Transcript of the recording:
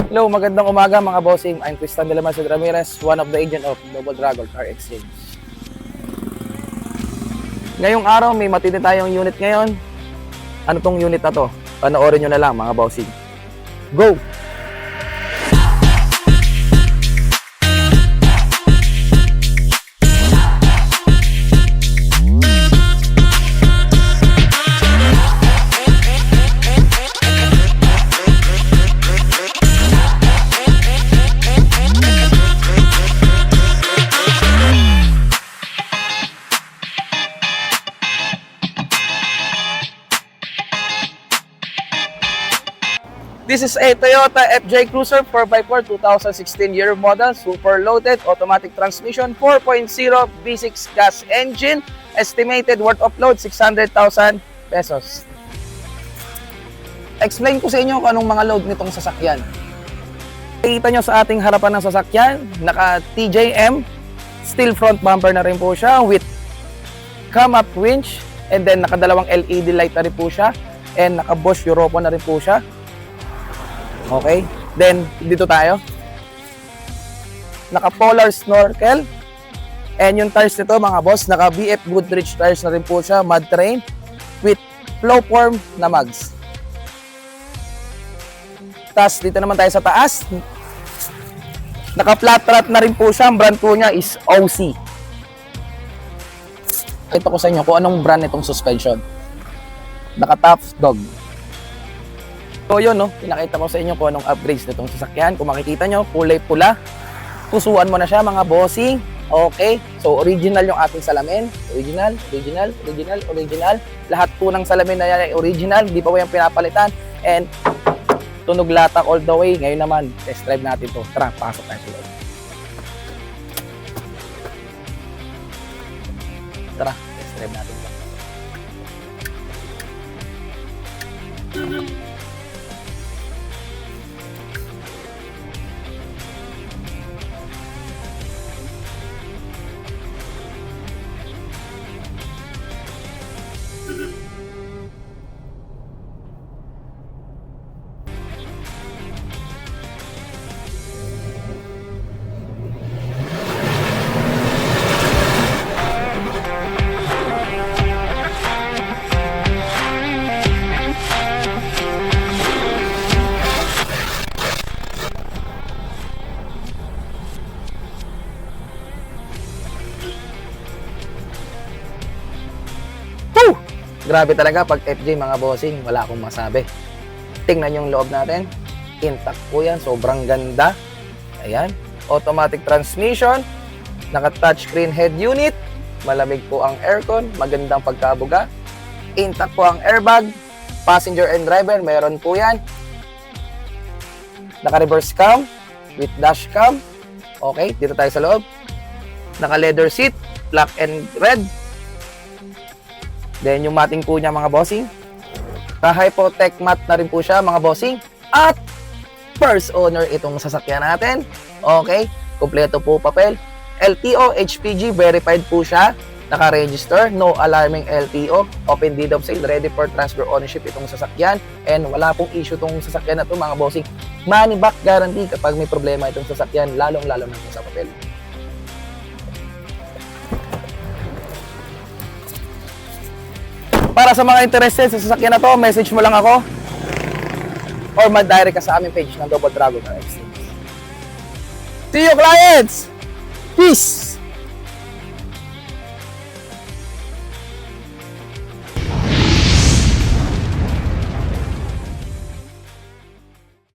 Hello, magandang umaga mga bossing. I'm Tristan de la Merced Ramirez, one of the agent of Double Dragon Car Exchange. Ngayong araw, may matindi tayong unit ngayon. Ano tong unit na to? Panoorin nyo na lang mga bossing. Go! This is a Toyota FJ Cruiser 4x4 2016 year model, super loaded, automatic transmission, 4.0 V6 gas engine, estimated worth of load 600,000 pesos. Explain ko sa inyo kung anong mga load nitong sasakyan. Kita nyo sa ating harapan ng sasakyan, naka TJM, steel front bumper na rin po siya with come up winch, and then nakadalawang LED light na rin po siya, and naka Bosch Europa na rin po siya. Okay, then dito tayo. Naka Polar snorkel. And yung tires nito mga boss, naka BF Goodrich tires na rin po siya, mud terrain with flow form na mags. Tapos dito naman tayo sa taas. Naka flat wrap na rin po siya, ang brand po niya is OC. Ito ko sa inyo kung anong brand nitong suspension. Naka Top Dog. So yun, no? Pinakita ko sa inyo kung anong upgrades nitong sasakyan. Kung makikita nyo, kulay pula. Tusuan mo na siya mga bossing. Okay. So original yung ating salamin. Original. Lahat po ng salamin na yan ay original. Hindi pa po yung pinapalitan. And tunog lata all the way. Ngayon naman, test drive natin to. Tara, pasok tayo sa loob. Tara, test drive natin to. Grabe talaga pag FJ mga bossing, wala akong masabi. Tingnan yung loob natin. Intact po yan, sobrang ganda. Ayan, automatic transmission, naka touchscreen head unit, malamig po ang aircon, magandang pagkabuga. Intact po ang airbag, passenger and driver, meron po yan. Naka reverse cam with dash cam. Okay, dito tayo sa loob. Naka leather seat, black and red. Then yung mating po niya mga bossing, ka-Hypotec mat na rin po siya mga bossing. At first owner itong sasakyan natin. Okay, kompleto po papel. LTO, HPG, verified po siya. Naka-register, no alarming LTO. Open deed of sale, ready for transfer ownership itong sasakyan. And wala pong issue itong sasakyan na ito mga bossing. Money back guarantee kapag may problema itong sasakyan, lalong-lalo na po sa papel. Para sa mga interested sa sasakyan na to, message mo lang ako or mag-direct ka sa aming page ng Double Dragon Car Exchange. See you, clients! Peace!